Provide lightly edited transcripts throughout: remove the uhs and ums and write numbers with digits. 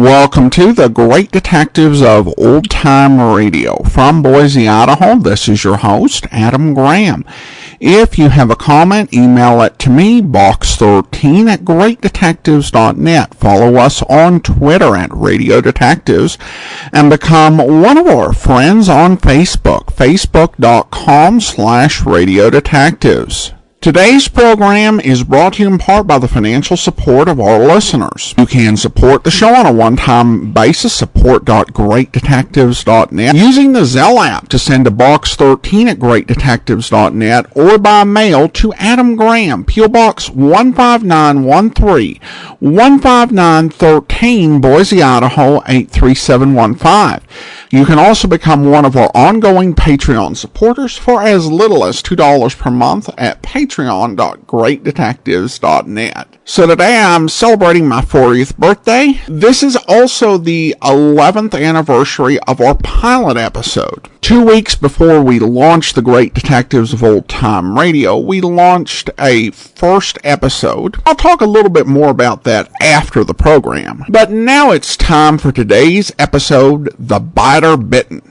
Welcome to the Great Detectives of Old Time Radio. From Boise, Idaho, this is your host, Adam Graham. If you have a comment, email it to me, box13@greatdetectives.net. Follow us on Twitter at Radio Detectives and become one of our friends on Facebook, facebook.com/Radio Detectives. Today's program is brought to you in part by the financial support of our listeners. You can support the show on a one-time basis, support.greatdetectives.net, using the Zelle app to send to box13@greatdetectives.net or by mail to Adam Graham, P.O. Box 15913, 15913, Boise, Idaho 83715. You can also become one of our ongoing Patreon supporters for as little as $2 per month at patreon.greatdetectives.net. So today I'm celebrating my 40th birthday. This is also the 11th anniversary of our pilot episode. 2 weeks before we launched the Great Detectives of Old Time Radio, we launched a first episode. I'll talk a little bit more about that after the program. But now it's time for today's episode, The Bitten.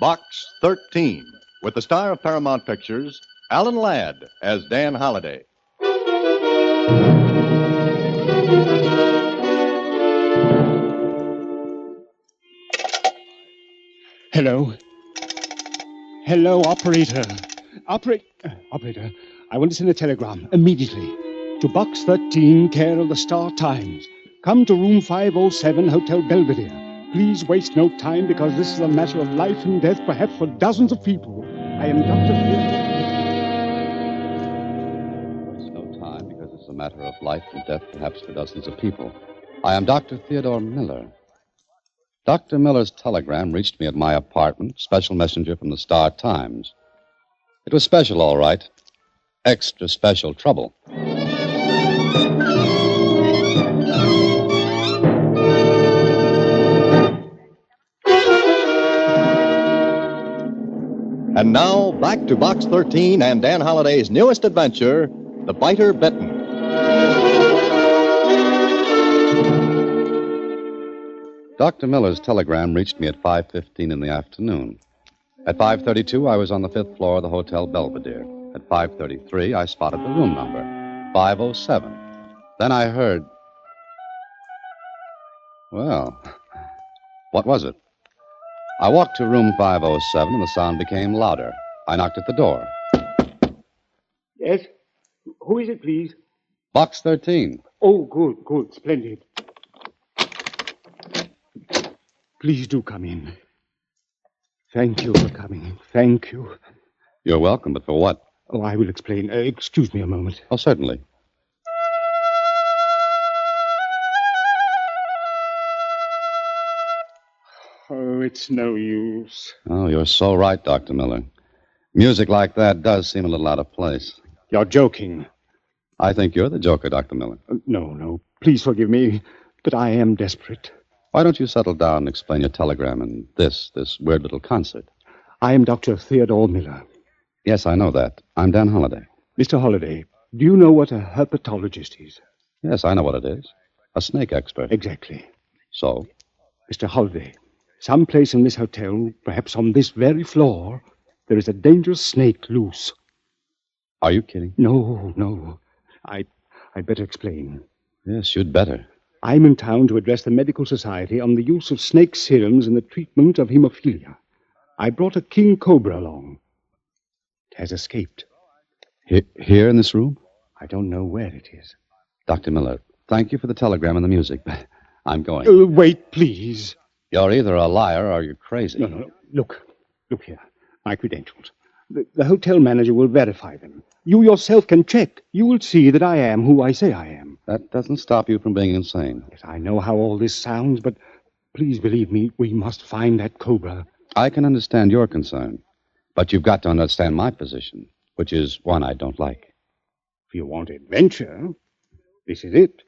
Box 13, with the star of Paramount Pictures, Alan Ladd as Dan Holliday. Hello. Hello, operator. Operator, I want to send a telegram immediately to Box 13, care of the Star Times. Come to room 507, Hotel Belvedere. Please waste no time because this is a matter of life and death, perhaps for dozens of people. I am Dr. Waste no time because it's a matter of life and death, perhaps for dozens of people. I am Dr. Theodore Miller. Dr. Miller's telegram reached me at my apartment, special messenger from the Star Times. It was special, all right. Extra special trouble. And now, back to Box 13 and Dan Holliday's newest adventure, The Bitten. Dr. Miller's telegram reached me at 5:15 in the afternoon. At 5:32, I was on the 5th floor of the Hotel Belvedere. At 5:33, I spotted the room number, 507. Then I heard... Well, what was it? I walked to room 507, and the sound became louder. I knocked at the door. Yes? Who is it, please? Box 13. Oh, good, splendid. Please do come in. Thank you for coming. Thank you. You're welcome, but for what? Oh, I will explain. Excuse me a moment. Oh, certainly. Oh, it's no use. Oh, you're so right, Dr. Miller. Music like that does seem a little out of place. You're joking. I think you're the joker, Dr. Miller. No. Please forgive me, but I am desperate. Why don't you settle down and explain your telegram and this weird little concert? I am Dr. Theodore Miller. Yes, I know that. I'm Dan Holliday. Mr. Holliday, do you know what a herpetologist is? Yes, I know what it is. A snake expert. Exactly. So? Mr. Holliday, someplace in this hotel, perhaps on this very floor, there is a dangerous snake loose. Are you kidding? No. I'd better explain. Yes, you'd better. I'm in town to address the medical society on the use of snake serums in the treatment of hemophilia. I brought a king cobra along. It has escaped. Here in this room? I don't know where it is. Dr. Miller, thank you for the telegram and the music, but I'm going. Wait, please. You're either a liar or you're crazy. No. Look here. My credentials. The hotel manager will verify them. You yourself can check. You will see that I am who I say I am. That doesn't stop you from being insane. Yes, I know how all this sounds, but please believe me, we must find that cobra. I can understand your concern, but you've got to understand my position, which is one I don't like. If you want adventure, this is it.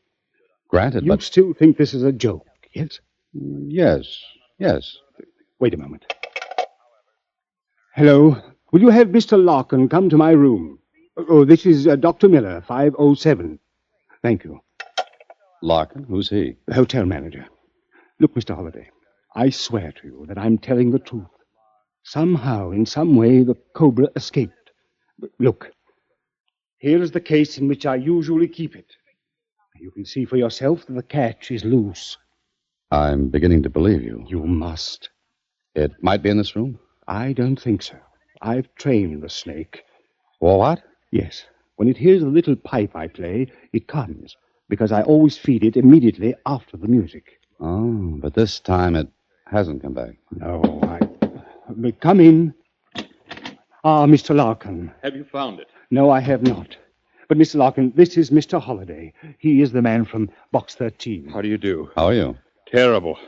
Granted, you but... still think this is a joke, yes? Yes. Wait a moment. Hello. Will you have Mr. Larkin come to my room? Oh, this is Dr. Miller, 507. Thank you. Larkin? Who's he? The hotel manager. Look, Mr. Holliday, I swear to you that I'm telling the truth. Somehow, in some way, the cobra escaped. Look, here is the case in which I usually keep it. You can see for yourself that the catch is loose. I'm beginning to believe you. You must. It might be in this room? I don't think so. I've trained the snake. Or what? Yes. When it hears a little pipe I play, it comes, because I always feed it immediately after the music. Oh, but this time it hasn't come back. No, Come in. Ah, Mr. Larkin. Have you found it? No, I have not. But, Mr. Larkin, this is Mr. Holliday. He is the man from Box 13. How do you do? How are you? Terrible.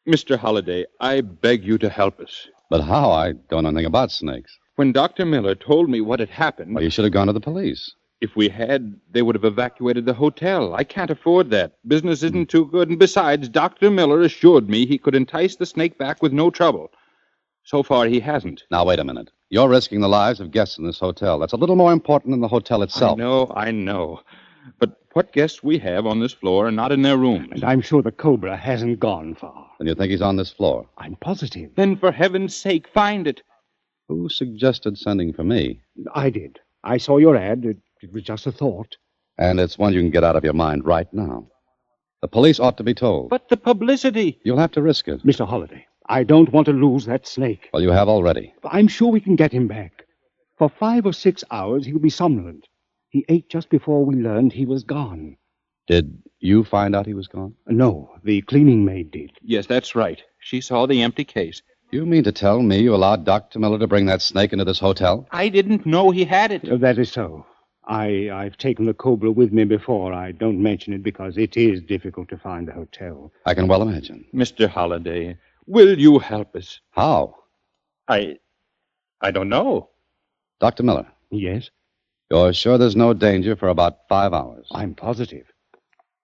Mr. Holliday, I beg you to help us. But how? I don't know anything about snakes. When Dr. Miller told me what had happened, Well, you should have gone to the police. if we had, they would have evacuated the hotel. I can't afford that. Business isn't too good, and besides, Dr. Miller assured me he could entice the snake back with no trouble. So far, he hasn't. Now, wait a minute. You're risking the lives of guests in this hotel. That's a little more important than the hotel itself. I know. But what guests we have on this floor are not in their rooms. And I'm sure the cobra hasn't gone far. Then you think he's on this floor? I'm positive. Then, for heaven's sake, find it. Who suggested sending for me? I did. I saw your ad. It was just a thought. And it's one you can get out of your mind right now. The police ought to be told. But the publicity. You'll have to risk it. Mr. Holliday, I don't want to lose that snake. Well, you have already. I'm sure we can get him back. For 5 or 6 hours, he'll be somnolent. He ate just before we learned he was gone. Did you find out he was gone? No, the cleaning maid did. Yes, that's right. She saw the empty case. You mean to tell me you allowed Dr. Miller to bring that snake into this hotel? I didn't know he had it. That is so. I've taken the cobra with me before. I don't mention it because it is difficult to find the hotel. I can well imagine. Mr. Holliday, will you help us? How? I don't know. Dr. Miller, Yes, you're sure there's no danger for about 5 hours? I'm positive.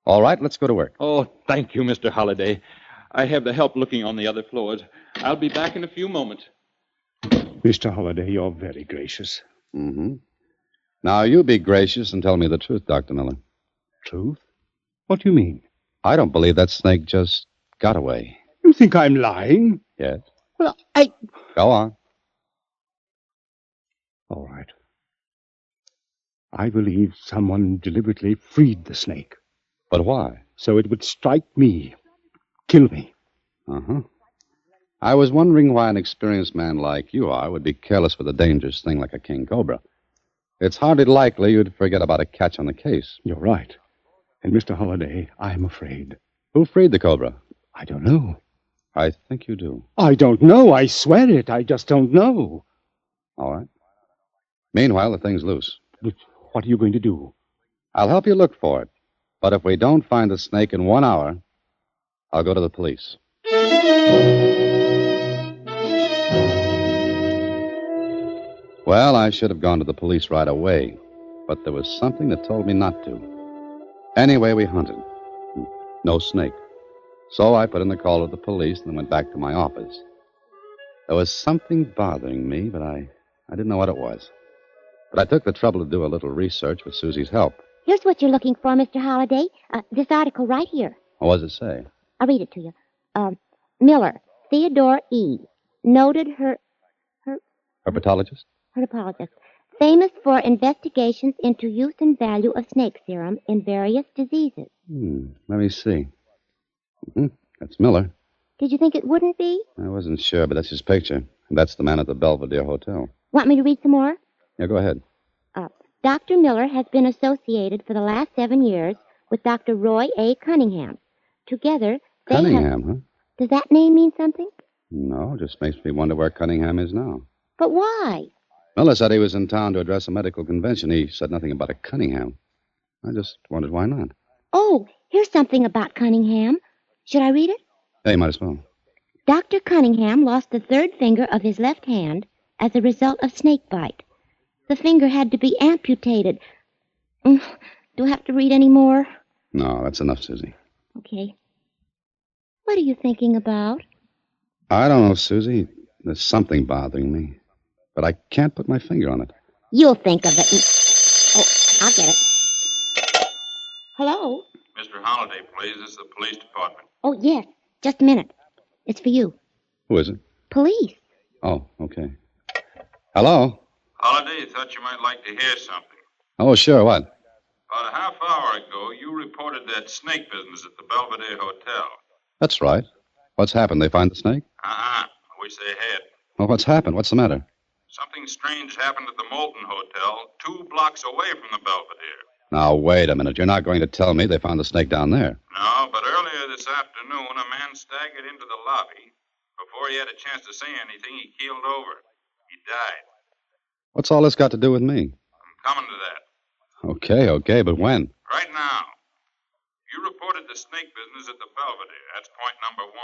All right, let's go to work. Oh, thank you, Mr. Holliday. I have the help looking on the other floors. I'll be back in a few moments. Mr. Holliday, you're very gracious. Mm-hmm. Now, you be gracious and tell me the truth, Dr. Miller. Truth? What do you mean? I don't believe that snake just got away. You think I'm lying? Yes? Well, Go on. All right. I believe someone deliberately freed the snake, But why? so it would strike me, kill me. Uh-huh. I was wondering why an experienced man like you are would be careless with a dangerous thing like a king cobra. It's hardly likely you'd forget about a catch on the case. You're right. And, Mr. Holliday, I'm afraid. Who freed the cobra? I don't know. I think you do. I don't know. I swear it. I just don't know. All right. Meanwhile, the thing's loose. But what are you going to do? I'll help you look for it. But if we don't find the snake in 1 hour, I'll go to the police. Well, I should have gone to the police right away, but there was something that told me not to. Anyway, we hunted. No snake. So I put in the call to the police and then went back to my office. There was something bothering me, but I didn't know what it was. But I took the trouble to do a little research with Susie's help. Here's what you're looking for, Mr. Holliday. This article right here. What does it say? I'll read it to you. Miller, Theodore E., noted Herpetologist? herpetologist, famous for investigations into use and value of snake serum in various diseases. Let me see. That's Miller. Did you think it wouldn't be? I wasn't sure, but that's his picture. And that's the man at the Belvedere Hotel. Want me to read some more? Yeah, go ahead. Dr. Miller has been associated for the last 7 years with Dr. Roy A. Cunningham. Together, they Cunningham, huh? Does that name mean something? No, just makes me wonder where Cunningham is now. But why? Miller said he was in town to address a medical convention. He said nothing about a Cunningham. I just wondered why not. Oh, here's something about Cunningham. Should I read it? Hey, might as well. Dr. Cunningham lost the third finger of his left hand as a result of snake bite. The finger had to be amputated. Do I have to read any more? No, that's enough, Susie. Okay. What are you thinking about? I don't know, Susie. There's something bothering me. But I can't put my finger on it. You'll think of it. I'll get it. Hello? Mr. Holliday, please. This is the police department. Oh, yes. Just a minute. It's for you. Who is it? Police. Oh, okay. Hello? Holliday, thought you might like to hear something. Oh, sure. What? About a half hour ago, you reported that snake business at the Belvedere Hotel. That's right. What's happened? They find the snake? I wish they had. Well, what's happened? What's the matter? Something strange happened at the Moulton Hotel, 2 blocks away from the Belvedere. Now, wait a minute. You're not going to tell me they found the snake down there. No, but earlier this afternoon, a man staggered into the lobby. Before he had a chance to say anything, he keeled over. He died. What's all this got to do with me? I'm coming to that. Okay, but when? Right now. You reported the snake business at the Belvedere. That's point number 1.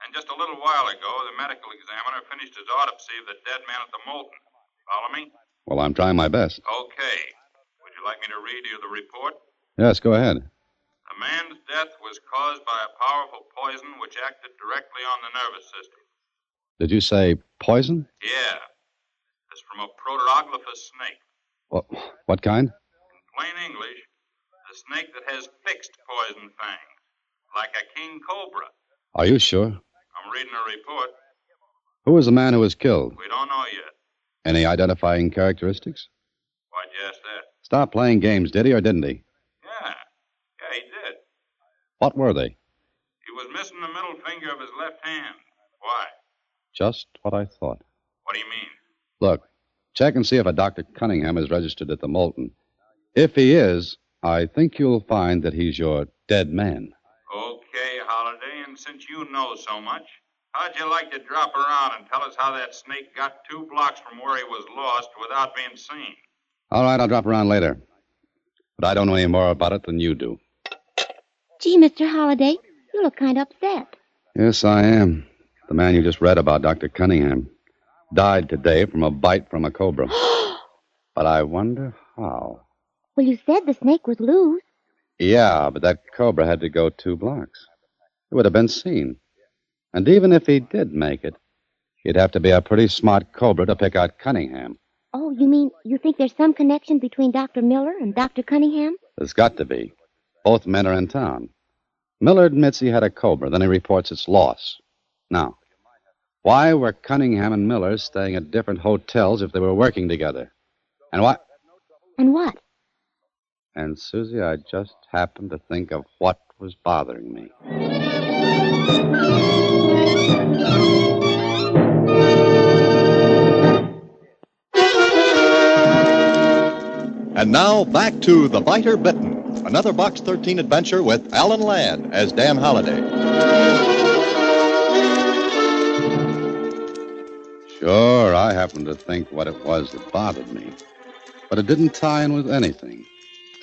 And just a little while ago, the medical examiner finished his autopsy of the dead man at the Moulton. Follow me? Well, I'm trying my best. Okay. Would you like me to read you the report? Yes, go ahead. The man's death was caused by a powerful poison which acted directly on the nervous system. Did you say poison? Yeah. It's from a proteroglifous snake. What kind? In plain English, the snake that has fixed poison fangs, like a king cobra. Are you sure? I'm reading a report. Who was the man who was killed? We don't know yet. Any identifying characteristics? Why'd you ask that? Stop playing games, did he or didn't he? Yeah, he did. What were they? He was missing the middle finger of his left hand. Why? Just what I thought. What do you mean? Look, check and see if a Dr. Cunningham is registered at the Moulton. If he is, I think you'll find that he's your dead man. Okay, Holliday, and since you know so much, how'd you like to drop around and tell us how that snake got 2 blocks from where he was lost without being seen? All right, I'll drop around later. But I don't know any more about it than you do. Gee, Mr. Holliday, you look kind of upset. Yes, I am. The man you just read about, Dr. Cunningham, died today from a bite from a cobra. But I wonder how. Well, you said the snake was loose. Yeah, but that cobra had to go 2 blocks. It would have been seen. And even if he did make it, he'd have to be a pretty smart cobra to pick out Cunningham. Oh, you mean you think there's some connection between Dr. Miller and Dr. Cunningham? There's got to be. Both men are in town. Miller admits he had a cobra, then he reports its loss. Now, why were Cunningham and Miller staying at different hotels if they were working together? And what? And what? And, Susie, I just happened to think of what was bothering me. And now, back to The Biter Bitten, another Box 13 adventure with Alan Ladd as Dan Holliday. Sure, I happened to think what it was that bothered me. But it didn't tie in with anything.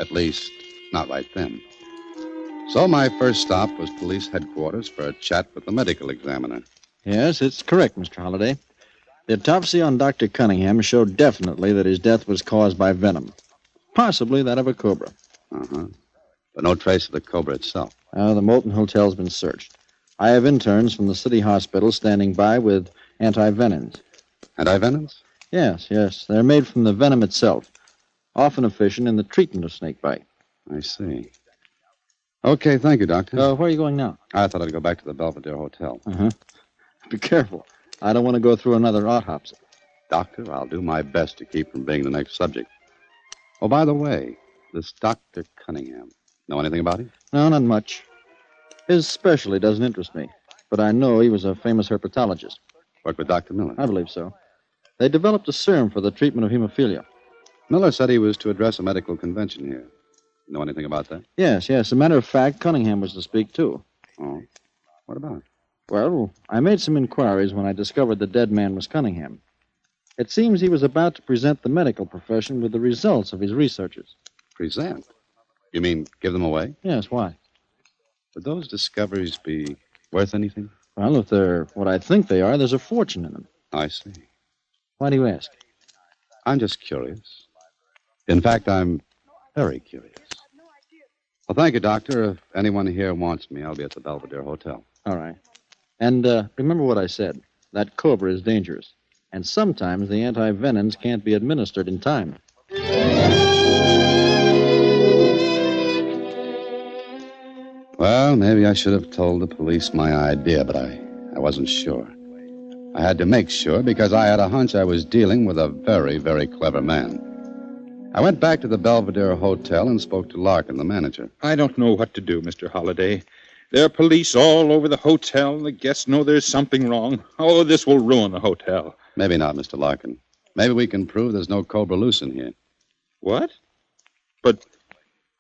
At least, not right then. So my first stop was police headquarters for a chat with the medical examiner. Yes, it's correct, Mr. Holliday. The autopsy on Dr. Cunningham showed definitely that his death was caused by venom. Possibly that of a cobra. Uh-huh. But no trace of the cobra itself. The Moulton Hotel's been searched. I have interns from the city hospital standing by with anti-venoms. Anti-venoms? Yes. They're made from the venom itself, often efficient in the treatment of snake bite. I see. Okay, thank you, Doctor. Where are you going now? I thought I'd go back to the Belvedere Hotel. Uh-huh. Be careful. I don't want to go through another autopsy. Doctor, I'll do my best to keep from being the next subject. Oh, by the way, this Dr. Cunningham, know anything about him? No, not much. His specialty doesn't interest me, but I know he was a famous herpetologist. Worked with Dr. Miller? I believe so. They developed a serum for the treatment of hemophilia. Miller said he was to address a medical convention here. Know anything about that? Yes. As a matter of fact, Cunningham was to speak, too. Oh, what about? Well, I made some inquiries when I discovered the dead man was Cunningham. It seems he was about to present the medical profession with the results of his researches. Present? You mean give them away? Yes, why? Would those discoveries be worth anything? Well, if they're what I think they are, there's a fortune in them. I see. Why do you ask? I'm just curious. In fact, I'm very curious. Well, thank you, Doctor. If anyone here wants me, I'll be at the Belvedere Hotel. All right. And remember what I said. That cobra is dangerous. And sometimes the anti-venoms can't be administered in time. Well, maybe I should have told the police my idea, but I wasn't sure. I had to make sure because I had a hunch I was dealing with a very, very clever man. I went back to the Belvedere Hotel and spoke to Larkin, the manager. I don't know what to do, Mr. Holliday. There are police all over the hotel, and the guests know there's something wrong. Oh, this will ruin the hotel. Maybe not, Mr. Larkin. Maybe we can prove there's no Cobra loose in here. What? But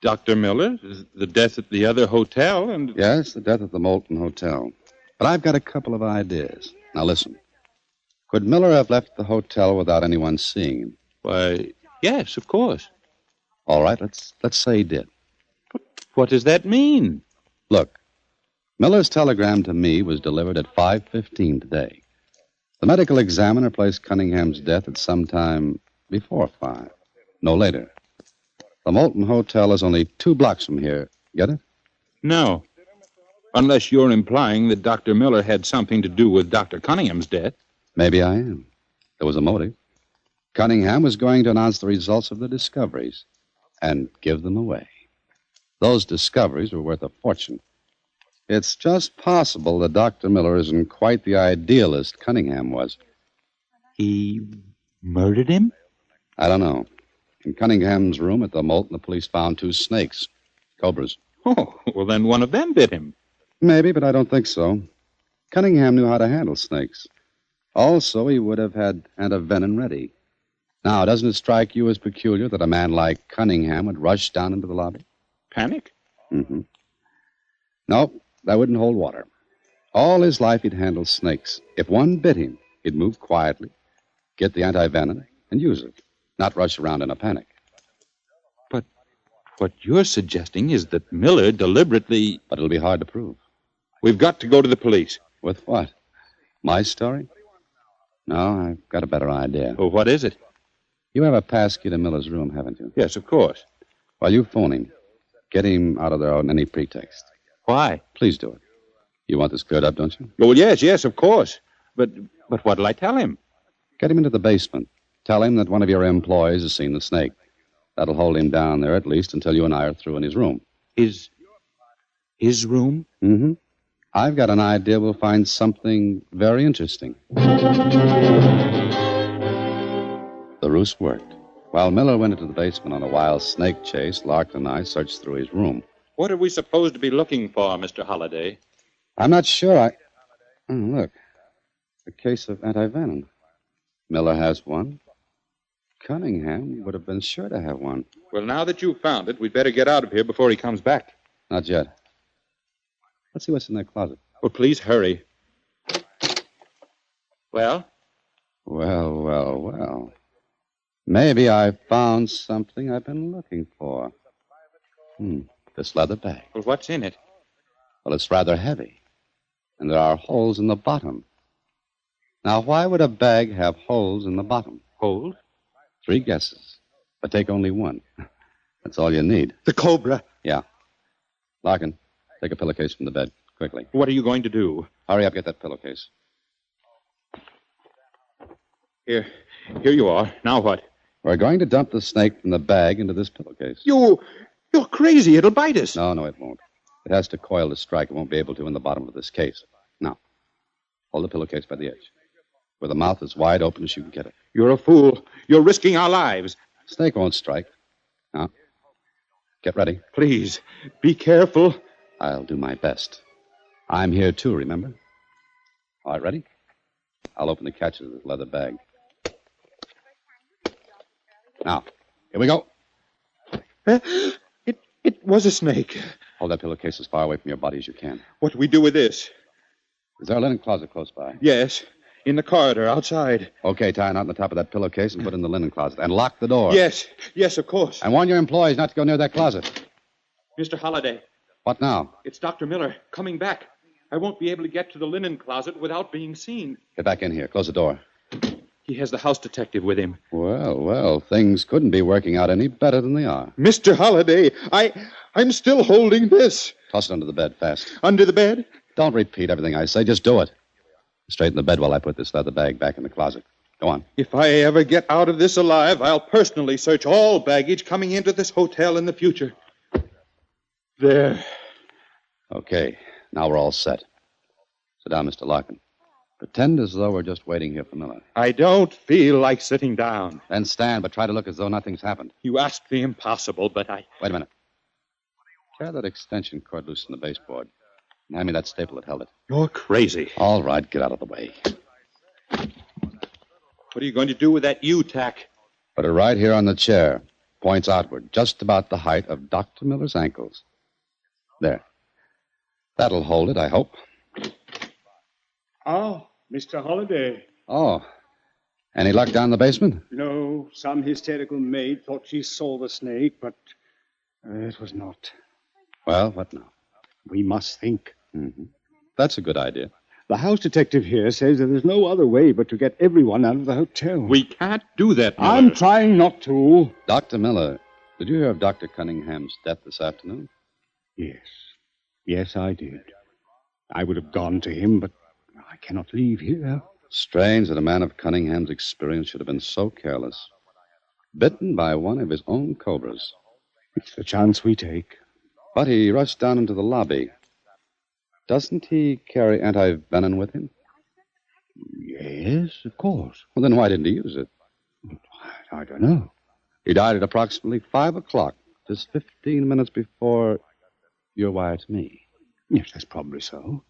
Dr. Miller, the death at the other hotel, and... Yes, the death at the Moulton Hotel. But I've got a couple of ideas. Now, listen. Could Miller have left the hotel without anyone seeing him? Why, yes, of course. All right, let's say he did. But what does that mean? Look, Miller's telegram to me was delivered at 5:15 today. The medical examiner placed Cunningham's death at some time before 5, no later. The Moulton Hotel is only 2 blocks from here. Get it? No. Unless you're implying that Dr. Miller had something to do with Dr. Cunningham's death. Maybe I am. There was a motive. Cunningham was going to announce the results of the discoveries and give them away. Those discoveries were worth a fortune. It's just possible that Dr. Miller isn't quite the idealist Cunningham was. He murdered him? I don't know. In Cunningham's room at the Moulton, the police found 2 snakes. Cobras. Oh, well, then one of them bit him. Maybe, but I don't think so. Cunningham knew how to handle snakes. Also, he would have had antivenin ready. Now, doesn't it strike you as peculiar that a man like Cunningham would rush down into the lobby? Panic? Mm-hmm. No, that wouldn't hold water. All his life he'd handled snakes. If one bit him, he'd move quietly, get the antivenin, and use it, not rush around in a panic. But what you're suggesting is that Miller deliberately... But it'll be hard to prove. We've got to go to the police. With what? My story? No, I've got a better idea. Well, what is it? You have a pass key to Miller's room, haven't you? Yes, of course. Well, you phone him. Get him out of there on any pretext. Why? Please do it. You want this cleared up, don't you? Oh, yes, of course. But what'll I tell him? Get him into the basement. Tell him that one of your employees has seen the snake. That'll hold him down there at least until you and I are through in his room. His room? Mm-hmm. I've got an idea we'll find something very interesting. The ruse worked. While Miller went into the basement on a wild snake chase, Larkin and I searched through his room. What are we supposed to be looking for, Mr. Holliday? I'm not sure. Oh, look. A case of antivenin. Miller has one. Cunningham would have been sure to have one. Well, now that you've found it, we'd better get out of here before he comes back. Not yet. Let's see what's in that closet. Well, please hurry. Well? Well. Maybe I found something I've been looking for. This leather bag. Well, what's in it? Well, it's rather heavy. And there are holes in the bottom. Now, why would a bag have holes in the bottom? Holes? 3 guesses. But take only one. That's all you need. The cobra. Yeah. Larkin, take a pillowcase from the bed, quickly. What are you going to do? Hurry up, get that pillowcase. Here you are. Now what? We're going to dump the snake from the bag into this pillowcase. You're crazy. It'll bite us. No, it won't. It has to coil to strike. It won't be able to in the bottom of this case. Now, hold the pillowcase by the edge, where the mouth is wide open as you can get it. You're a fool. You're risking our lives. Snake won't strike. Now, get ready. Please, be careful. I'll do my best. I'm here too, remember? All right, ready? I'll open the catches of this leather bag. Now, here we go. It was a snake. Hold that pillowcase as far away from your body as you can. What do we do with this? Is there a linen closet close by? Yes, in the corridor outside. Okay, tie a knot on the top of that pillowcase and put it in the linen closet. And lock the door. Yes, of course. And warn your employees not to go near that closet. Mr. Holliday. What now? It's Dr. Miller coming back. I won't be able to get to the linen closet without being seen. Get back in here. Close the door. He has the house detective with him. Well, things couldn't be working out any better than they are. Mr. Holliday, I'm still holding this. Toss it under the bed, fast. Under the bed? Don't repeat everything I say. Just do it. Straighten the bed while I put this leather bag back in the closet. Go on. If I ever get out of this alive, I'll personally search all baggage coming into this hotel in the future. There. Okay, now we're all set. Sit down, Mr. Larkin. Pretend as though we're just waiting here for Miller. I don't feel like sitting down. Then stand, but try to look as though nothing's happened. You asked the impossible, but I... Wait a minute. Tear that extension cord loose from the baseboard. And hand me that staple that held it. You're crazy. All right, get out of the way. What are you going to do with that U-tack? Put it right here on the chair. Points outward, just about the height of Dr. Miller's ankles. There. That'll hold it, I hope. Ah, Mr. Holliday. Oh. Any luck down in the basement? No, some hysterical maid thought she saw the snake, but it was not. Well, what now? We must think. Mm-hmm. That's a good idea. The house detective here says that there's no other way but to get everyone out of the hotel. We can't do that, Miller. I'm trying not to. Dr. Miller, did you hear of Dr. Cunningham's death this afternoon? Yes. Yes, I did. I would have gone to him, but I cannot leave here. Strange that a man of Cunningham's experience should have been so careless. Bitten by one of his own cobras. It's the chance we take. But he rushed down into the lobby. Doesn't he carry anti-venom with him? Yes, of course. Well, then why didn't he use it? I don't know. He died at approximately 5 o'clock, just 15 minutes before your wire to me. Yes, that's probably so.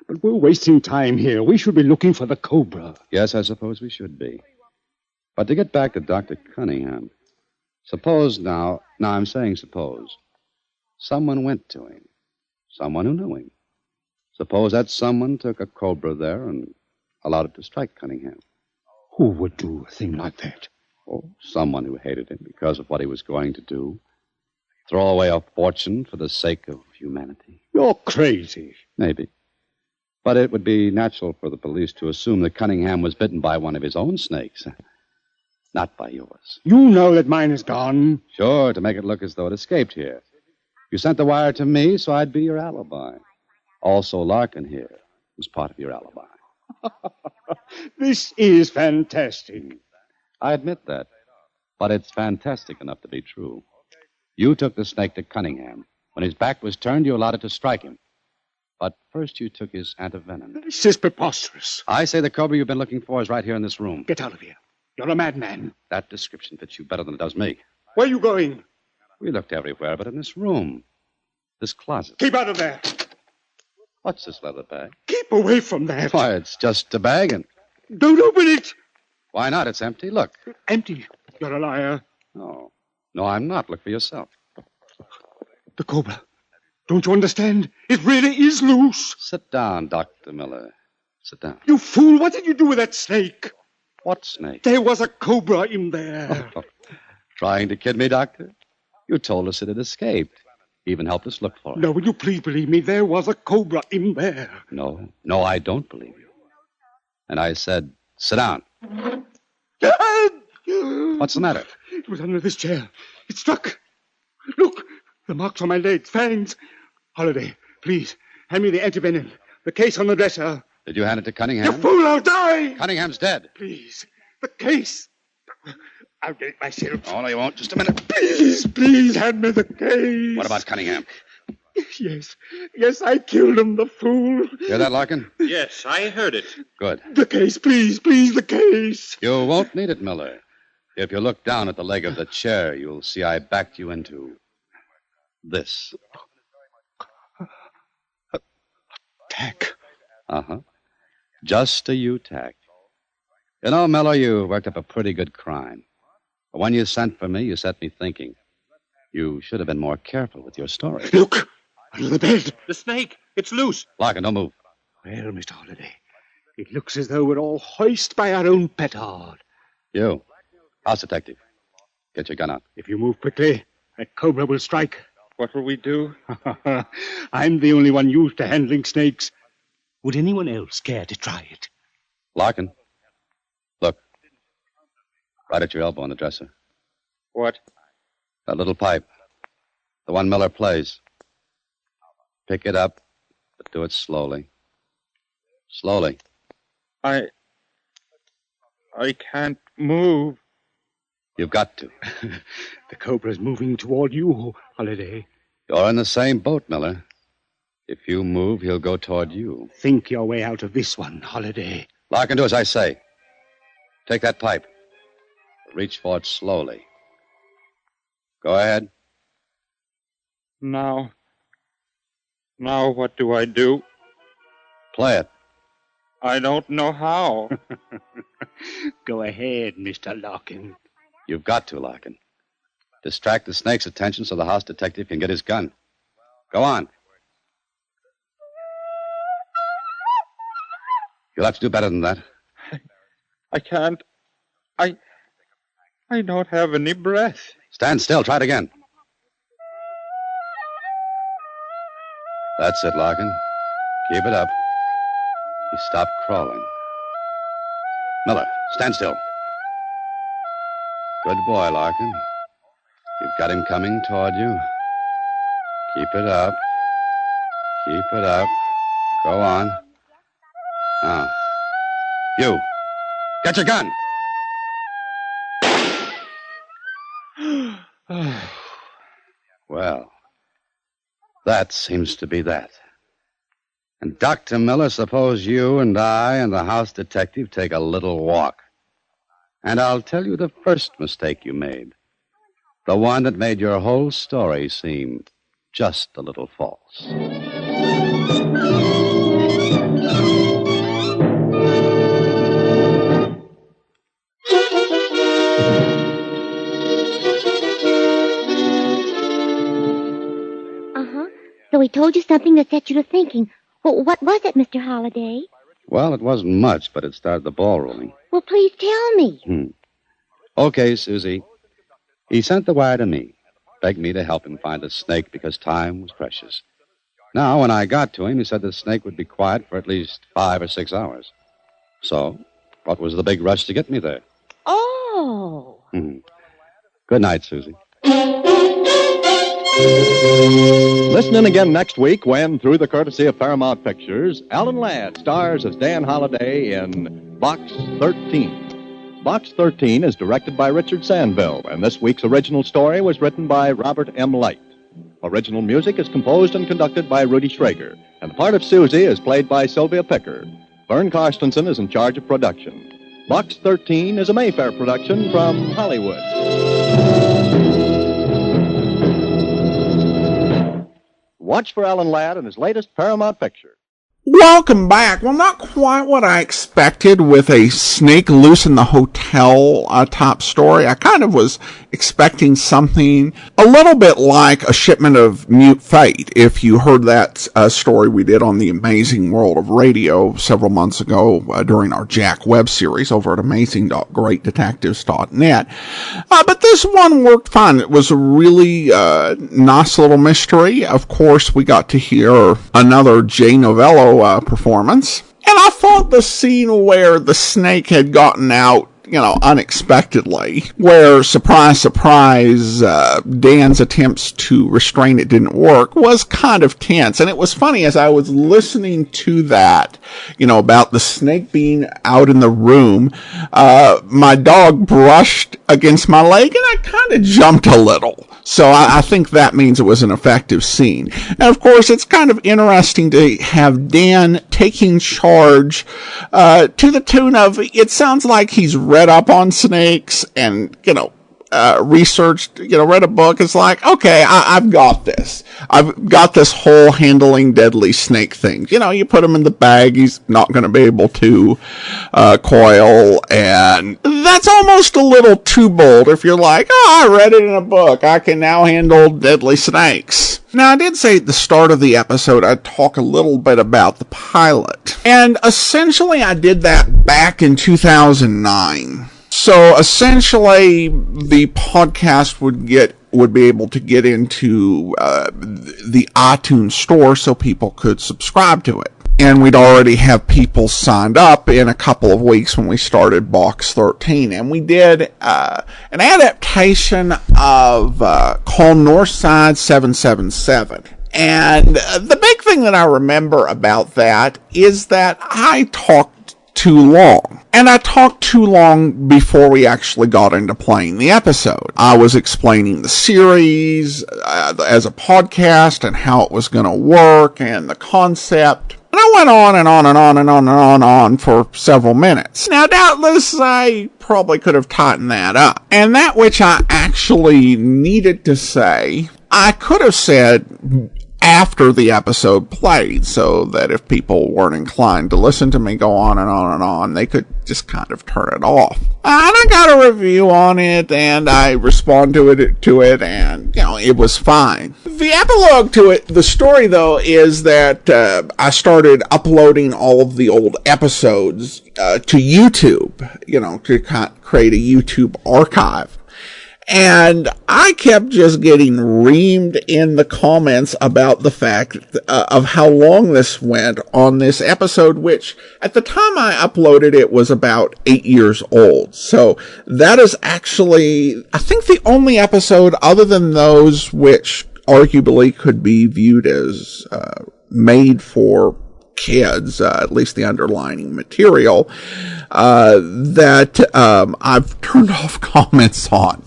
But we're wasting time here. We should be looking for the cobra. Yes, I suppose we should be. But to get back to Dr. Cunningham, suppose now I'm saying suppose, someone went to him, someone who knew him. Suppose that someone took a cobra there and allowed it to strike Cunningham. Who would do a thing like that? Oh, someone who hated him because of what he was going to do. Throw away a fortune for the sake of humanity. You're crazy. Maybe. But it would be natural for the police to assume that Cunningham was bitten by one of his own snakes. Not by yours. You know that mine is gone. Sure, to make it look as though it escaped here. You sent the wire to me, so I'd be your alibi. Also, Larkin here was part of your alibi. This is fantastic. I admit that. But it's fantastic enough to be true. You took the snake to Cunningham. When his back was turned, you allowed it to strike him. But first you took his antivenom. This is preposterous. I say the cobra you've been looking for is right here in this room. Get out of here. You're a madman. That description fits you better than it does me. Where are you going? We looked everywhere but in this room. This closet. Keep out of there. What's this leather bag? Keep away from that. Why, it's just a bag and... Don't open it. Why not? It's empty. Look. Empty. You're a liar. No. No, I'm not. Look for yourself. The cobra. Don't you understand? It really is loose. Sit down, Dr. Miller. Sit down. You fool. What did you do with that snake? What snake? There was a cobra in there. Trying to kid me, Doctor? You told us it had escaped. Even helped us look for it. No, will you please believe me? There was a cobra in there. No, I don't believe you. And I said, sit down. What's the matter? It was under this chair. It struck. Look, the marks on my legs, fangs. Holliday, please, hand me the antivenom. The case on the dresser. Did you hand it to Cunningham? You fool, I'll die! Cunningham's dead. Please, the case. I'll get it myself. Oh, no, you won't. Just a minute. Please, hand me the case. What about Cunningham? Yes, I killed him, the fool. Hear that, Larkin? Yes, I heard it. Good. The case, please, the case. You won't need it, Miller. If you look down at the leg of the chair, you'll see I backed you into this. Tack. Uh-huh. Just a U-tack. You know, Miller, you worked up a pretty good crime. But when you sent for me, you set me thinking. You should have been more careful with your story. Look, under the bed. The snake. It's loose. Larkin, don't move. Well, Mr. Holliday, it looks as though we're all hoist by our own petard. You, house detective, get your gun out. If you move quickly, that cobra will strike. What will we do? I'm the only one used to handling snakes. Would anyone else care to try it? Larkin, look. Right at your elbow on the dresser. What? That little pipe. The one Miller plays. Pick it up, but do it slowly. Slowly. I I can't move. You've got to. The cobra's moving toward you, Holiday. You're in the same boat, Miller. If you move, he'll go toward you. Think your way out of this one, Holiday. Larkin, do as I say. Take that pipe. Reach for it slowly. Go ahead. Now what do I do? Play it. I don't know how. Go ahead, Mr. Larkin. You've got to, Larkin. Distract the snake's attention so the house detective can get his gun. Go on. You'll have to do better than that. I can't. I don't have any breath. Stand still. Try it again. That's it, Larkin. Keep it up. He stopped crawling. Miller, stand still. Good boy, Larkin. You've got him coming toward you. Keep it up. Keep it up. Go on. Now, you. Get your gun. Well, that seems to be that. And Dr. Miller, suppose you and I and the house detective take a little walk. And I'll tell you the first mistake you made. The one that made your whole story seem just a little false. So he told you something that set you to thinking. Well, what was it, Mr. Holliday? Well, it wasn't much, but it started the ball rolling. Well, please tell me. Okay, Susie. He sent the wire to me, begged me to help him find the snake because time was precious. Now, when I got to him, he said the snake would be quiet for at least 5 or 6 hours. So, what was the big rush to get me there? Oh. Good night, Susie. Listen in again next week when, through the courtesy of Paramount Pictures, Alan Ladd stars as Dan Holliday in Box 13. Box 13 is directed by Richard Sandville, and this week's original story was written by Robert M. Light. Original music is composed and conducted by Rudy Schrager, and the part of Susie is played by Sylvia Picker. Vern Karstensen is in charge of production. Box 13 is a Mayfair production from Hollywood. Watch for Alan Ladd and his latest Paramount picture. Welcome back. Well, not quite what I expected with a snake loose in the hotel top story. I kind of was expecting something a little bit like a shipment of Mute Fate. If you heard that story we did on the Amazing World of Radio several months ago during our Jack web series over at amazing.greatdetectives.net. But this one worked fine. It was a really nice little mystery. Of course, we got to hear another Jay Novello performance. And I thought the scene where the snake had gotten out, unexpectedly, where, surprise, surprise, Dan's attempts to restrain it didn't work, was kind of tense. And it was funny as I was listening to that, about the snake being out in the room, my dog brushed against my leg and I kind of jumped a little. So I think that means it was an effective scene. And of course, it's kind of interesting to have Dan taking charge, to the tune of, it sounds like he's read up on snakes and, researched, read a book. It's like, okay, I've got this. I've got this whole handling deadly snake thing. You put him in the bag, he's not going to be able to coil, and that's almost a little too bold if you're like, I read it in a book. I can now handle deadly snakes. Now, I did say at the start of the episode I'd talk a little bit about the pilot. And essentially I did that back in 2009. So essentially the podcast would be able to get into the iTunes store so people could subscribe to it. And we'd already have people signed up in a couple of weeks when we started Box 13. And we did an adaptation of Call Northside 777. And the big thing that I remember about that is that I talked too long. And I talked too long before we actually got into playing the episode. I was explaining the series as a podcast and how it was going to work and the concept. And I went on and on and on and on and on for several minutes. Now, doubtless, I probably could have tightened that up. And that which I actually needed to say, I could have said after the episode played, so that if people weren't inclined to listen to me go on and on and on, they could just kind of turn it off. And I got a review on it, and I responded to it, and, it was fine. The epilogue to it, the story, though, is that I started uploading all of the old episodes to YouTube, to create a YouTube archive. And I kept just getting reamed in the comments about the fact of how long this went on this episode, which at the time I uploaded it was about 8 years old. So that is actually, I think, the only episode other than those which arguably could be viewed as made for kids, at least the underlining material, that I've turned off comments on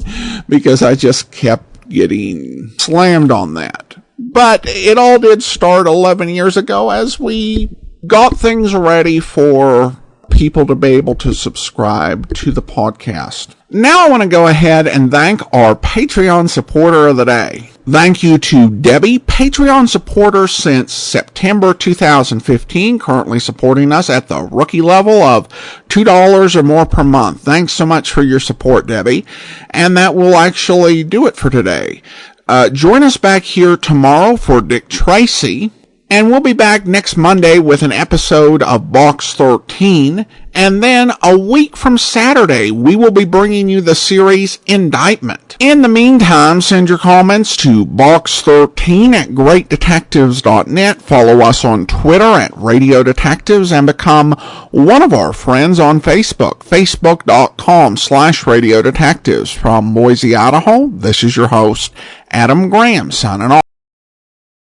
because I just kept getting slammed on that. But it all did start 11 years ago as we got things ready for people to be able to subscribe to the podcast. Now I want to go ahead and thank our Patreon supporter of the day. Thank you to Debbie, Patreon supporter since September 2015, currently supporting us at the rookie level of $2 or more per month. Thanks so much for your support, Debbie. And that will actually do it for today. Join us back here tomorrow for Dick Tracy. And we'll be back next Monday with an episode of Box 13. And then a week from Saturday, we will be bringing you the series Indictment. In the meantime, send your comments to box13@greatdetectives.net. Follow us on Twitter at Radio Detectives and become one of our friends on Facebook, facebook.com/Radio Detectives. From Boise, Idaho, this is your host, Adam Graham, signing off.